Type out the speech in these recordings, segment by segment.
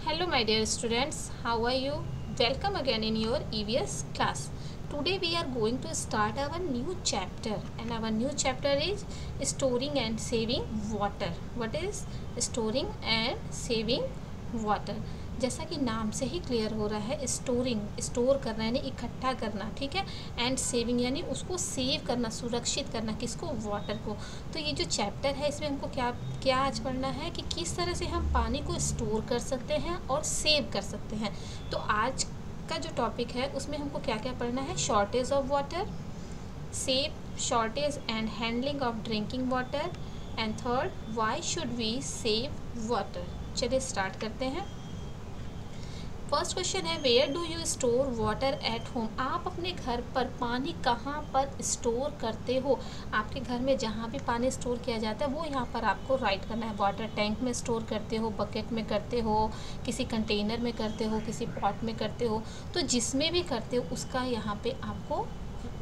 Hello my dear students, how are you? Welcome again in your EVS class. Today we are going to start our new chapter and our new chapter is storing and saving water. What is storing and saving water? जैसा कि नाम से ही clear हो रहा है, store करना यानी इकट्ठा करना, ठीक है, एंड सेविंग यानी उसको सेव करना, सुरक्षित करना, किसको, वाटर को। तो ये जो चैप्टर है इसमें हमको क्या क्या आज पढ़ना है कि किस तरह से हम पानी को स्टोर कर सकते हैं और सेव कर सकते हैं। तो आज का जो टॉपिक है उसमें हमको क्या क्या पढ़ना है, shortage of water, save, shortage and handling of drinking water, and third, why should we save water. चलिए स्टार्ट करते हैं। फर्स्ट क्वेश्चन है, where do you store water at home. आप अपने घर पर पानी कहाँ पर स्टोर करते हो। आपके घर में जहाँ भी पानी स्टोर किया जाता है वो यहाँ पर आपको राइट करना है। वाटर टैंक में स्टोर करते हो, बकेट में करते हो, किसी कंटेनर में करते हो, किसी पॉट में करते हो, तो जिसमें भी करते हो उसका यहाँ पे आपको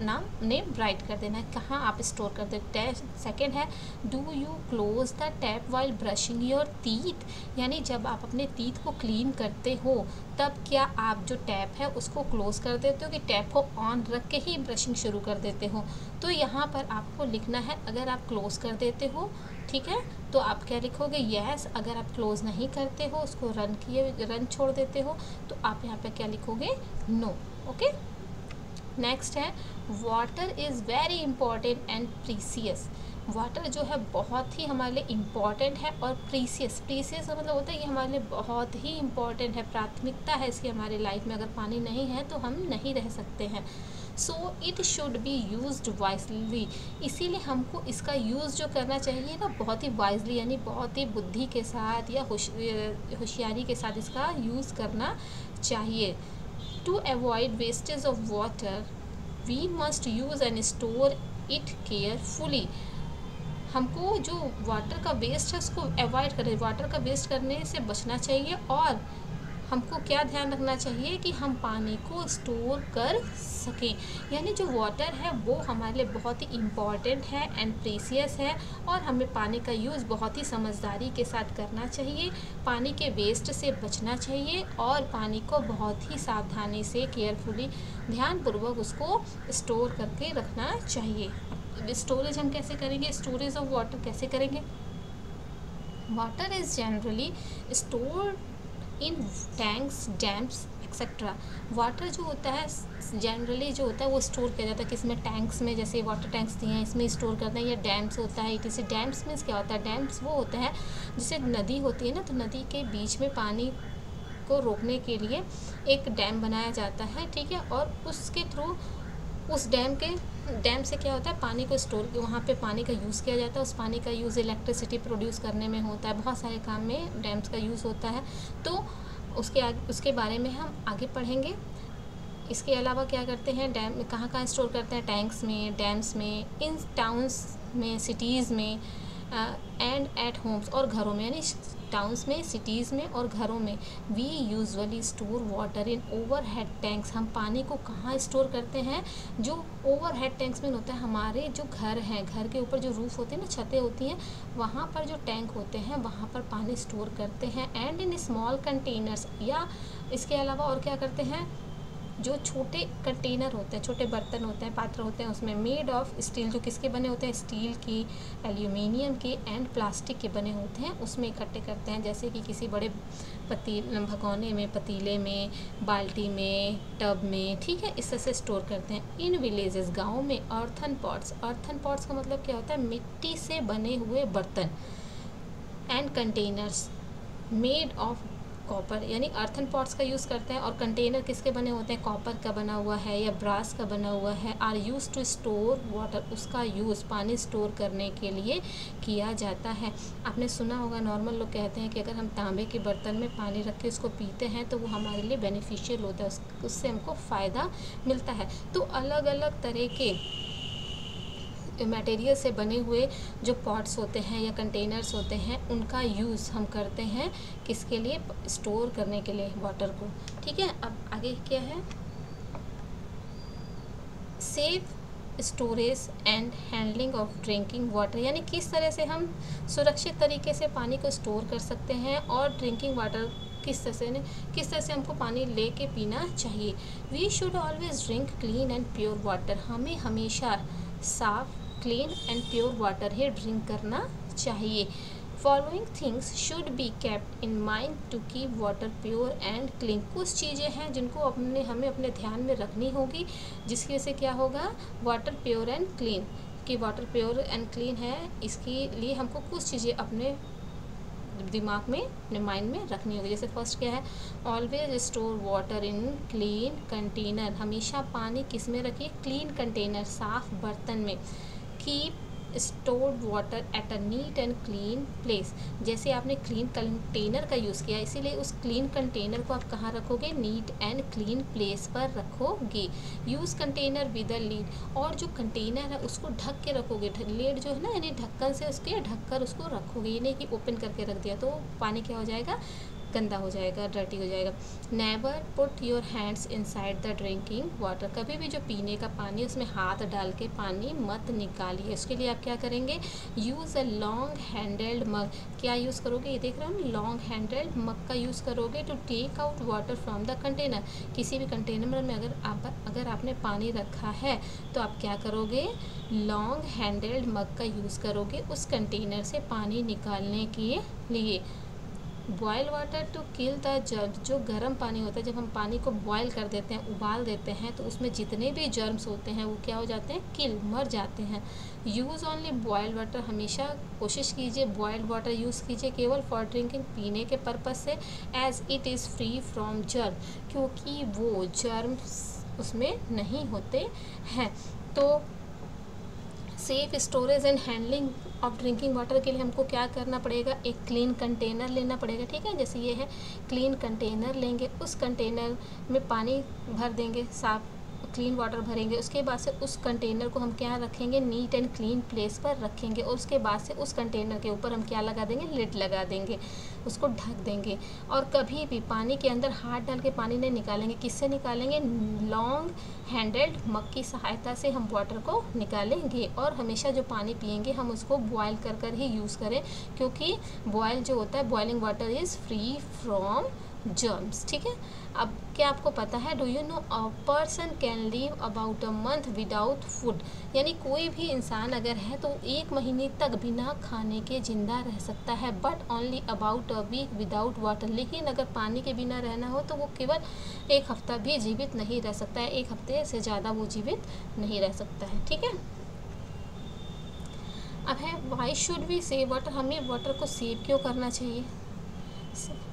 नेम राइट कर देना है, कहाँ आप स्टोर करते हो। सेकेंड है, do you close the tap while brushing your teeth, यानी जब आप अपने टीथ को क्लीन करते हो तब क्या आप जो टैप है उसको क्लोज कर देते हो कि टैप को ऑन रख के ही ब्रशिंग शुरू कर देते हो। तो यहाँ पर आपको लिखना है, अगर आप क्लोज कर देते हो, ठीक है, तो आप क्या लिखोगे, यस। अगर आप क्लोज नहीं करते हो, उसको रन छोड़ देते हो, तो आप यहाँ पे क्या लिखोगे, नो। ओके, नेक्स्ट है, water is very important and precious. Water जो है बहुत ही हमारे लिए इम्पॉर्टेंट है और प्रीसियस का मतलब होता है ये हमारे लिए बहुत ही इम्पॉर्टेंट है, प्राथमिकता है इसकी हमारी लाइफ में। अगर पानी नहीं है तो हम नहीं रह सकते हैं। So it should be used wisely, इसीलिए हमको इसका यूज़ जो करना चाहिए ना बहुत ही वाइजली यानी बहुत ही बुद्धि के साथ या होशियारी के साथ इसका यूज़ करना चाहिए। To avoid wastage of water, we must use and store it carefully. हमको जो वाटर का वेस्ट है उसको अवॉइड करें, वाटर का वेस्ट करने से बचना चाहिए और हमको क्या ध्यान रखना चाहिए कि हम पानी को स्टोर कर सकें। यानी जो वाटर है वो हमारे लिए बहुत ही इम्पॉर्टेंट है एंड प्रीसियस है और हमें पानी का यूज़ बहुत ही समझदारी के साथ करना चाहिए, पानी के वेस्ट से बचना चाहिए और पानी को बहुत ही सावधानी से केयरफुली ध्यानपूर्वक उसको स्टोर करके रखना चाहिए। स्टोरेज हम कैसे करेंगे, स्टोरेज ऑफ वाटर कैसे करेंगे। Water is generally stored in tanks, dams etcetera. Water जो होता है जनरली जो होता है वो स्टोर किया जाता है किसमें, टैंक्स में, जैसे वाटर टैंक्स दिए हैं इसमें स्टोर करते हैं, या डैम्स होता है। इसे डैम्स मीन्स क्या होता है, डैम्स वो होता है जैसे नदी होती है ना, तो नदी के बीच में पानी को रोकने के लिए एक डैम बनाया जाता है, ठीक है, और उसके थ्रू उस डैम से क्या होता है, पानी को स्टोर, वहाँ पे पानी का यूज़ किया जाता है। उस पानी का यूज़ इलेक्ट्रिसिटी प्रोड्यूस करने में होता है, बहुत सारे काम में डैम्स का यूज़ होता है। तो उसके बारे में हम आगे पढ़ेंगे। इसके अलावा क्या करते हैं, डैम कहाँ स्टोर करते हैं, टैंक्स में, डैम्स में, इन टाउन्स में, सिटीज़ में, एंड एट होम्स और घरों में, यानी टाउन्स में, सिटीज़ में और घरों में। We usually store water in overhead tanks. हम पानी को कहाँ स्टोर करते हैं, जो ओवरहेड टैंक्स में होता है, हमारे जो घर हैं, घर के ऊपर जो रूफ़ होते हैं ना, छतें होती हैं, वहाँ पर जो टैंक होते हैं वहाँ पर पानी स्टोर करते हैं। एंड इन स्मॉल कंटेनर्स, या इसके अलावा और क्या करते हैं, जो छोटे कंटेनर होते हैं, छोटे बर्तन होते हैं, पात्र होते हैं, उसमें मेड ऑफ स्टील, जो किसके बने होते हैं, स्टील की, एल्यूमिनियम के एंड प्लास्टिक के बने होते हैं, उसमें इकट्ठे करते हैं। जैसे कि किसी बड़े भगोने में, पतीले में, बाल्टी में, टब में, ठीक है, इस तरह से स्टोर करते हैं। इन विलेजेस, गाँव में, अर्थन पॉट्स का मतलब क्या होता है, मिट्टी से बने हुए बर्तन, and containers made of copper, यानी अर्थन पॉट्स का यूज़ करते हैं। और कंटेनर किसके बने होते हैं, कॉपर का बना हुआ है या ब्रास का बना हुआ है। Are use to store water, उसका यूज़ पानी स्टोर करने के लिए किया जाता है। आपने सुना होगा, नॉर्मल लोग कहते हैं कि अगर हम तांबे के बर्तन में पानी रख के उसको पीते हैं तो वो हमारे लिए बेनिफिशियल होता है, उससे हमको फ़ायदा मिलता है। तो अलग अलग तरह के मटेरियल से बने हुए जो पॉट्स होते हैं या कंटेनर्स होते हैं उनका यूज़ हम करते हैं किसके लिए, स्टोर करने के लिए वाटर को, ठीक है। अब आगे क्या है, save storage and handling of drinking water, यानी किस तरह से हम सुरक्षित तरीके से पानी को स्टोर कर सकते हैं और ड्रिंकिंग वाटर किस तरह से हमको पानी लेके पीना चाहिए। We should always drink clean and pure water, हमें हमेशा साफ, क्लीन एंड प्योर वाटर ही ड्रिंक करना चाहिए। Following things should be kept in mind to keep water pure and clean, कुछ चीज़ें हैं जिनको हमें अपने ध्यान में रखनी होगी, जिसकी वजह से क्या होगा, वाटर प्योर एंड क्लीन, कि वाटर प्योर एंड क्लीन है, इसके लिए हमको कुछ चीज़ें अपने दिमाग में, अपने माइंड में रखनी होगी। जैसे फर्स्ट क्या है, always store water in clean container, हमेशा पानी किस में रखिए, क्लीन कंटेनर, साफ बर्तन में। Keep stored water at a neat and clean place, जैसे आपने क्लीन कंटेनर का यूज़ किया, इसीलिए उस क्लीन कंटेनर को आप कहाँ रखोगे, नीट एंड क्लीन प्लेस पर रखोगे। Use container with a lead, और जो कंटेनर है उसको ढक के रखोगे, लीड जो है ना, यानी ढक्कन से उसके ढककर उसको रखोगे, ये नहीं कि ओपन करके रख दिया तो पानी क्या हो जाएगा, गंदा हो जाएगा, डर्टी हो जाएगा। Never put your hands inside the drinking water, कभी भी जो पीने का पानी उसमें हाथ डाल के पानी मत निकालिए। उसके लिए आप क्या करेंगे, यूज़ अ लॉन्ग हैंडल्ड मग, क्या यूज़ करोगे, ये देख रहे हो, लॉन्ग हैंडल्ड मग का यूज़ करोगे to take out water from the container, किसी भी कंटेनर में अगर आपने पानी रखा है तो आप क्या करोगे, लॉन्ग हैंडल्ड मग का यूज़ करोगे उस कंटेनर से पानी निकालने के लिए। Boil water to kill the germs, जो गर्म पानी होता है, जब हम पानी को बॉयल कर देते हैं, उबाल देते हैं, तो उसमें जितने भी जर्म्स होते हैं वो क्या हो जाते हैं, किल, मर जाते हैं। यूज़ ओनली बॉयल वाटर, हमेशा कोशिश कीजिए बॉयल्ड वाटर यूज़ कीजिए केवल फॉर ड्रिंकिंग, पीने के पर्पज़ से, as it is free from germ, क्योंकि वो जर्म्स उसमें नहीं होते हैं। तो safe storage and handling of drinking water के लिए हमको क्या करना पड़ेगा, एक क्लीन कंटेनर लेना पड़ेगा, ठीक है, जैसे ये है क्लीन कंटेनर लेंगे, उस कंटेनर में पानी भर देंगे, साफ क्लीन वाटर भरेंगे, उसके बाद से उस कंटेनर को हम क्या रखेंगे, नीट एंड क्लीन प्लेस पर रखेंगे, और उसके बाद से उस कंटेनर के ऊपर हम क्या लगा देंगे, लिड लगा देंगे, उसको ढक देंगे। और कभी भी पानी के अंदर हाथ डाल के पानी नहीं निकालेंगे, किससे निकालेंगे, लॉन्ग हैंडल्ड मग की सहायता से हम वाटर को निकालेंगे। और हमेशा जो पानी पिएंगे हम उसको बॉयल कर ही यूज़ करें, क्योंकि बॉयल जो होता है, boiling water is free from germs, ठीक है। अब क्या आपको पता है, do you know a person can live about a month without food, यानी कोई भी इंसान अगर है तो 1 महीने तक बिना खाने के जिंदा रह सकता है, but only about a week without water, लेकिन अगर पानी के बिना रहना हो तो वो केवल 1 हफ्ता भी जीवित नहीं रह सकता है, 1 हफ्ते से ज़्यादा वो जीवित नहीं रह सकता है, ठीक है। अब है why should we save water, हमें वाटर को सेव क्यों करना चाहिए।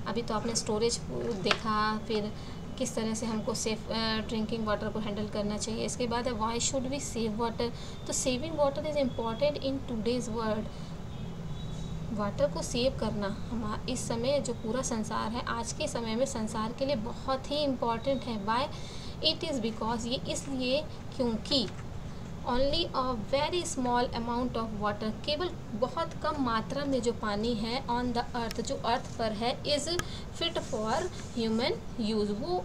अभी तो आपने स्टोरेज देखा, फिर किस तरह से हमको सेफ ड्रिंकिंग वाटर को हैंडल करना चाहिए। इसके बाद है why should we save water, तो saving water is important in today's world, water को सेव करना हमारा इस समय जो पूरा संसार है, आज के समय में संसार के लिए बहुत ही इम्पॉर्टेंट है। वाई इट इज़ बिकॉज, ये इसलिए क्योंकि only a very small amount of water, केवल बहुत कम मात्रा में जो पानी है ऑन द अर्थ, जो अर्थ पर है, is fit for human use, वो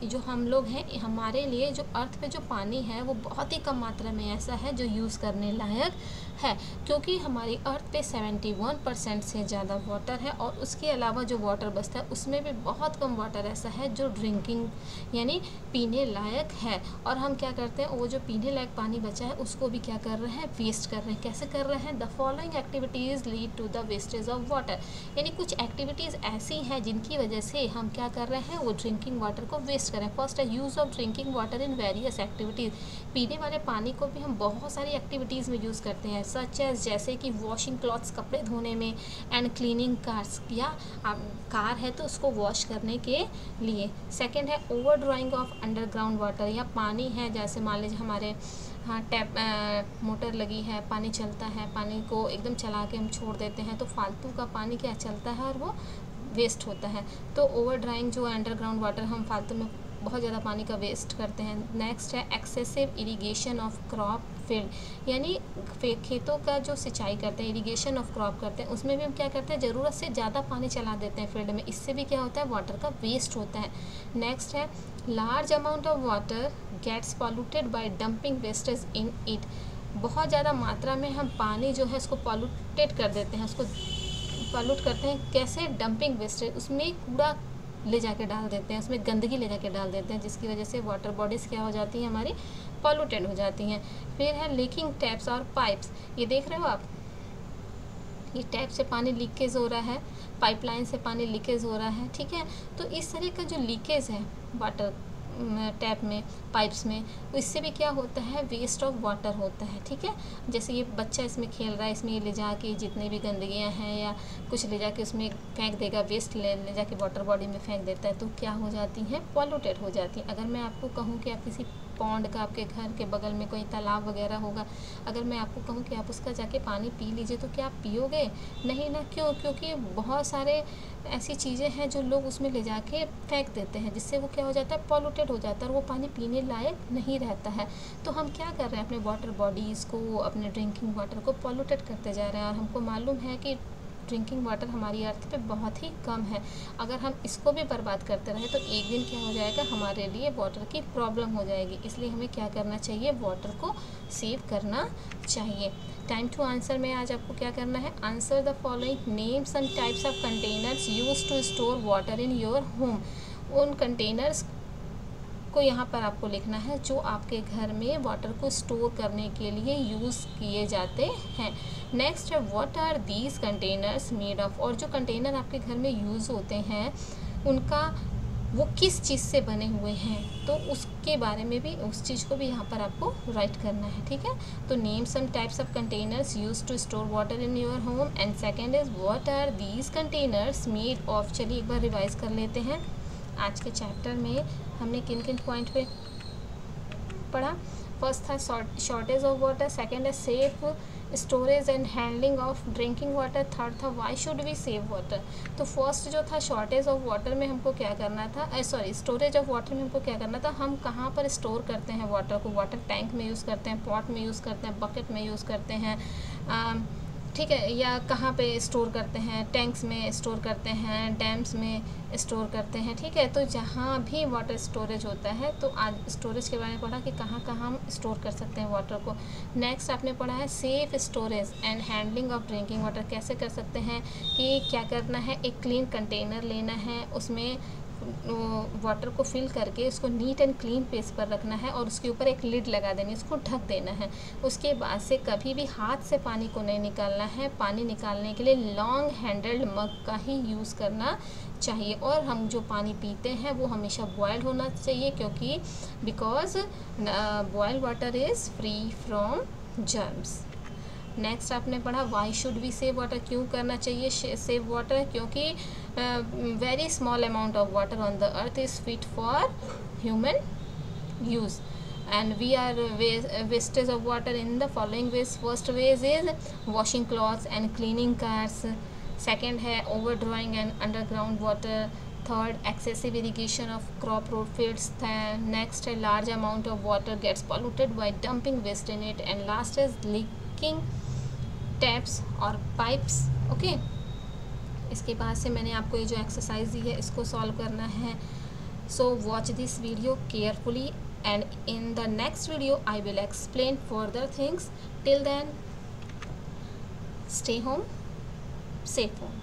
जो हम लोग हैं, हमारे लिए जो अर्थ पे जो पानी है वो बहुत ही कम मात्रा में ऐसा है जो यूज़ करने लायक है, क्योंकि हमारी अर्थ पे 71% से ज़्यादा वाटर है, और उसके अलावा जो वाटर बचता है उसमें भी बहुत कम वाटर ऐसा है जो ड्रिंकिंग यानी पीने लायक है। और हम क्या करते हैं, वो जो पीने लायक पानी बचा है उसको भी क्या कर रहे हैं, वेस्ट कर रहे हैं। कैसे कर रहे हैं, the following activities lead to the wastage of water, यानी कुछ एक्टिविटीज़ ऐसी हैं जिनकी वजह से हम क्या कर रहे हैं, वो ड्रिंकिंग वाटर को वेस्ट करें। फर्स्ट है use of drinking water in various activities, पीने वाले पानी को भी हम बहुत सारी एक्टिविटीज़ में यूज़ करते हैं, सच एज जैसे कि वॉशिंग क्लॉथ्स, कपड़े धोने में, एंड क्लीनिंग कार्स, या कार है तो उसको वॉश करने के लिए। सेकेंड है over drying of underground water, या पानी है जैसे मान लीजिए हमारे टैप मोटर लगी है, पानी चलता है, पानी को एकदम चला के हम छोड़ देते हैं तो फालतू का पानी क्या चलता है और वो वेस्ट होता है। तो ओवर ड्राइंग जो है अंडरग्राउंड वाटर, हम फालतू में बहुत ज़्यादा पानी का वेस्ट करते हैं। नेक्स्ट है excessive irrigation of crop field, यानी खेतों का जो सिंचाई करते हैं, इरिगेशन ऑफ क्रॉप करते हैं, उसमें भी हम क्या करते हैं, ज़रूरत से ज़्यादा पानी चला देते हैं फील्ड में, इससे भी क्या होता है, वाटर का वेस्ट होता है। नेक्स्ट है large amount of water gets polluted by dumping wastage in it, बहुत ज़्यादा मात्रा में हम पानी जो है उसको पॉल्यूटेड कर देते हैं, उसको पॉल्यूट करते हैं। कैसे, डंपिंग वेस्टेज, उसमें कूड़ा ले जाके डाल देते हैं, उसमें गंदगी ले जाके डाल देते हैं, जिसकी वजह से वाटर बॉडीज़ क्या हो जाती हैं हमारी, पॉल्यूटेड हो जाती हैं। फिर है लीकिंग टैप्स और पाइप्स। ये देख रहे हो आप, ये टैप से पानी लीकेज हो रहा है, पाइपलाइन से पानी लीकेज हो रहा है, ठीक है। तो इस तरह का जो लीकेज है वाटर टैप में, पाइप्स में, तो इससे भी क्या होता है, वेस्ट ऑफ वाटर होता है, ठीक है। जैसे ये बच्चा इसमें खेल रहा है, इसमें ये ले जाके जितने भी गंदगियाँ हैं या कुछ ले जाके उसमें फेंक देगा, वेस्ट ले जाके वाटर बॉडी में फेंक देता है, तो क्या हो जाती हैं, पॉल्यूटेड हो जाती हैं। अगर मैं आपको कहूँ कि आप किसी पॉन्ड का, आपके घर के बगल में कोई तालाब वगैरह होगा, अगर मैं आपको कहूँ कि आप उसका जाके पानी पी लीजिए, तो क्या आप पियोगे? नहीं ना। क्यों? क्योंकि बहुत सारे ऐसी चीज़ें हैं जो लोग उसमें ले जाके फेंक देते हैं, जिससे वो क्या हो जाता है, पॉल्यूटेड हो जाता है और वो पानी पीने लायक नहीं रहता है। तो हम क्या कर रहे हैं, अपने वाटर बॉडीज़ को, अपने ड्रिंकिंग वाटर को पॉल्यूटेड करते जा रहे हैं। और हमको मालूम है कि ड्रिंकिंग वाटर हमारी अर्थ पे बहुत ही कम है। अगर हम इसको भी बर्बाद करते रहे तो एक दिन क्या हो जाएगा, हमारे लिए वाटर की प्रॉब्लम हो जाएगी। इसलिए हमें क्या करना चाहिए, वाटर को सेव करना चाहिए। टाइम टू आंसर में आज आपको क्या करना है, answer the following, name some types of containers use to store water in your home. उन कंटेनर्स को यहाँ पर आपको लिखना है जो आपके घर में वाटर को स्टोर करने के लिए यूज़ किए जाते हैं। नेक्स्ट है, what are these containers made of. और जो कंटेनर आपके घर में यूज़ होते हैं उनका वो किस चीज़ से बने हुए हैं, तो उसके बारे में भी, उस चीज़ को भी यहाँ पर आपको राइट करना है, ठीक है। तो name some types of containers use to store water in your home. And second is, what are these containers made of. चलिए एक बार रिवाइज कर लेते हैं। आज के चैप्टर में हमने किन किन पॉइंट पे पढ़ा। फर्स्ट था शॉर्टेज ऑफ वाटर, सेकेंड है safe storage and handling of drinking water, third था why should we save water. तो फर्स्ट जो था शॉर्टेज ऑफ वाटर में हमको क्या करना था, स्टोरेज ऑफ वाटर में हमको क्या करना था, हम कहाँ पर स्टोर करते हैं वाटर को। वाटर टैंक में यूज़ करते हैं, पॉट में यूज़ करते हैं, बकेट में यूज़ करते हैं, ठीक है, या कहाँ पे स्टोर करते हैं, टैंक्स में स्टोर करते हैं, डैम्स में स्टोर करते हैं, ठीक है। तो जहाँ भी वाटर स्टोरेज होता है, तो आज स्टोरेज के बारे में पढ़ा कि कहाँ कहाँ हम स्टोर कर सकते हैं वाटर को। नेक्स्ट आपने पढ़ा है safe storage and handling of drinking water, कैसे कर सकते हैं, कि क्या करना है, एक क्लीन कंटेनर लेना है, उसमें वाटर को फिल करके उसको नीट एंड क्लीन प्लेस पर रखना है और उसके ऊपर एक लिड लगा देनी है, उसको ढक देना है। उसके बाद से कभी भी हाथ से पानी को नहीं निकालना है। पानी निकालने के लिए लॉन्ग हैंडल्ड मग का ही यूज़ करना चाहिए। और हम जो पानी पीते हैं वो हमेशा बॉयल्ड होना चाहिए, क्योंकि because boiled water is free from germs. Next आपने पढ़ा why should we save water, क्यों करना चाहिए सेव वाटर, क्योंकि very small amount of water on the earth is fit for human use and we are wastage of water in the following ways. First ways is washing clothes and cleaning cars. Second है overdrawing and underground water. Third, excessive irrigation of crop fields. Next है large amount of water gets polluted by dumping waste in it. And last is leaking taps और pipes. Okay, इसके बाद से मैंने आपको ये जो एक्सरसाइज दी है इसको सॉल्व करना है. So watch this video carefully and in the next video I will explain further things. Till then, stay home, safe home.